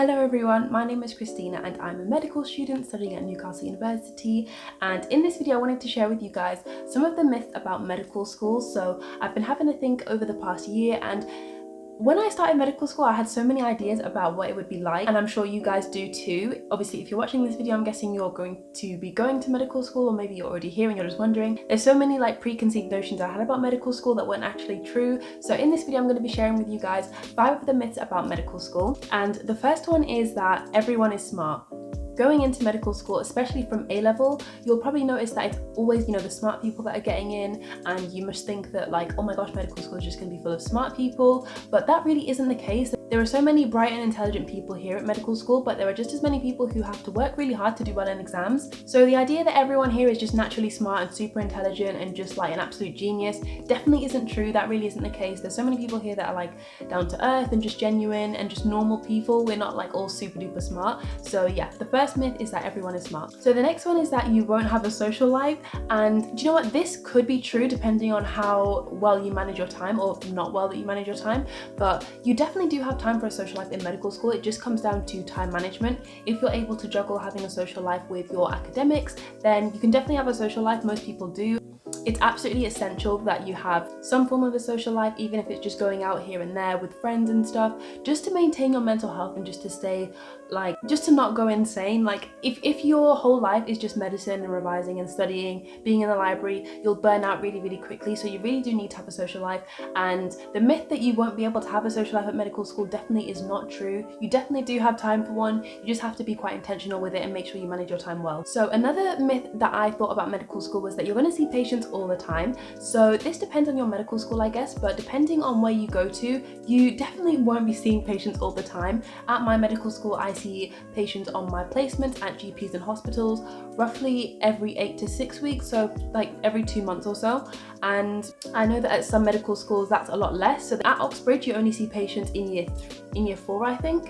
Hello everyone, my name is Christina and I'm a medical student studying at Newcastle University, and in this video I wanted to share with you guys some of the myths about medical school. So I've been having to think over the past year, and when I started medical school I had so many ideas about what it would be like, and I'm sure you guys do too. Obviously if you're watching this video I'm guessing you're going to be going to medical school, or maybe you're already here and you're just wondering. There's so many preconceived notions I had about medical school that weren't actually true. So in this video I'm going to be sharing with you guys 5 of the myths about medical school, and the first one is that everyone is smart. Going into medical school, especially from A-level, you'll probably notice that it's always, the smart people that are getting in, and you must think that oh my gosh, medical school is just going to be full of smart people, but that really isn't the case. There are so many bright and intelligent people here at medical school, but there are just as many people who have to work really hard to do well in exams. So the idea that everyone here is just naturally smart and super intelligent and just an absolute genius definitely isn't true. That really isn't the case. There's so many people here that are down to earth and just genuine and just normal people. We're not all super duper smart. So yeah, the first myth is that everyone is smart. So the next one is that you won't have a social life, and do you know what, this could be true depending on how well you manage your time, or not well that you manage your time, but you definitely do have time for a social life in medical school. It just comes down to time management. If you're able to juggle having a social life with your academics, then you can definitely have a social life. Most people do. It's absolutely essential that you have some form of a social life, even if it's just going out here and there with friends and stuff, just to maintain your mental health and just to stay just to not go insane. If your whole life is just medicine and revising and studying, being in the library, you'll burn out really, really quickly. So you really do need to have a social life. And the myth that you won't be able to have a social life at medical school definitely is not true. You definitely do have time for one. You just have to be quite intentional with it and make sure you manage your time well. So another myth that I thought about medical school was that you're going to see patients all the time. So this depends on your medical school, I guess, but depending on where you go to, you definitely won't be seeing patients all the time. At my medical school, I see patients on my placements at GPs and hospitals roughly every 8 to 6 weeks, so every 2 months or so. And I know that at some medical schools that's a lot less. So at Oxbridge you only see patients in year 4, I think,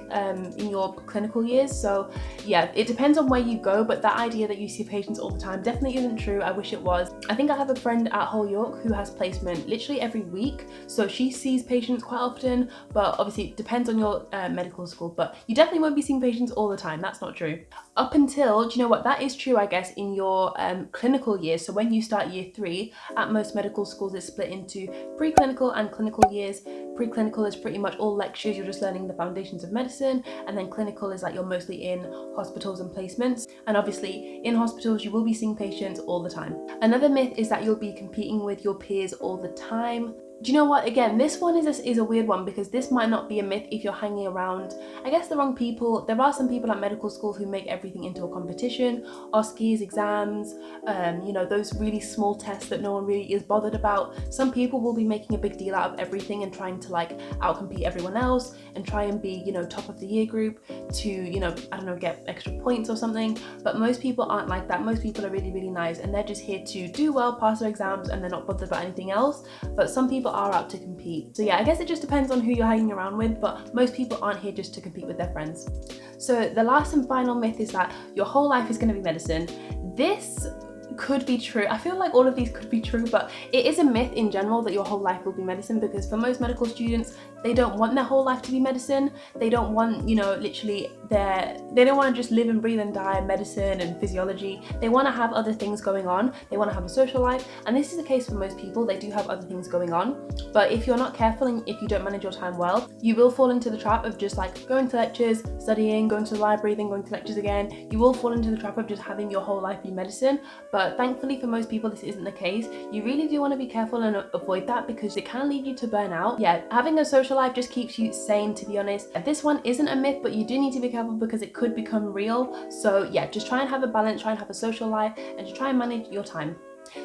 in your clinical years. So yeah, it depends on where you go, but that idea that you see patients all the time definitely isn't true. I wish it was. I think I have a friend at Hull York who has placement literally every week, so she sees patients quite often, but obviously it depends on your medical school, but you definitely won't be seeing patients all the time. That's not true. Up until, do you know what, that is true I guess in your clinical years. So when you start year 3 at most medical schools, it's split into preclinical and clinical years. Preclinical is pretty much all lectures, you're just learning the foundations of medicine, and then clinical is you're mostly in hospitals and placements, and obviously in hospitals you will be seeing patients all the time. Another myth is that you'll be competing with your peers all the time. Do you know what, again, this one is a weird one, because this might not be a myth if you're hanging around, I guess, the wrong people. There are some people at medical school who make everything into a competition, OSCEs, exams, those really small tests that no one really is bothered about. Some people will be making a big deal out of everything and trying to outcompete everyone else and try and be, top of the year group to, I don't know, get extra points or something. But most people aren't like that. Most people are really, really nice, and they're just here to do well, pass their exams, and they're not bothered about anything else. But some people are out to compete. So yeah, I guess it just depends on who you're hanging around with, but most people aren't here just to compete with their friends. So the last and final myth is that your whole life is going to be medicine. This could be true. I feel like all of these could be true, but it is a myth in general that your whole life will be medicine, because for most medical students, they don't want their whole life to be medicine. They don't want, literally they don't want to just live and breathe and die medicine and physiology. They want to have other things going on. They want to have a social life, and this is the case for most people. They do have other things going on, but if you're not careful and if you don't manage your time well, you will fall into the trap of just going to lectures, studying, going to the library, then going to lectures again. You will fall into the trap of just having your whole life be medicine, but thankfully for most people this isn't the case. You really do want to be careful and avoid that, because it can lead you to burnout. Yeah, having a social life just keeps you sane, to be honest. This one isn't a myth, but you do need to be careful because it could become real. So yeah, just try and have a balance, try and have a social life, and just try and manage your time.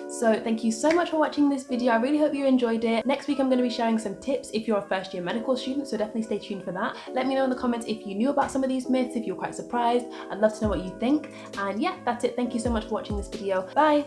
So thank you so much for watching this video. I really hope you enjoyed it. Next week I'm going to be sharing some tips if you're a first year medical student, so definitely stay tuned for that. Let me know in the comments if you knew about some of these myths, if you're quite surprised. I'd love to know what you think. And yeah, that's it. Thank you so much for watching this video. Bye.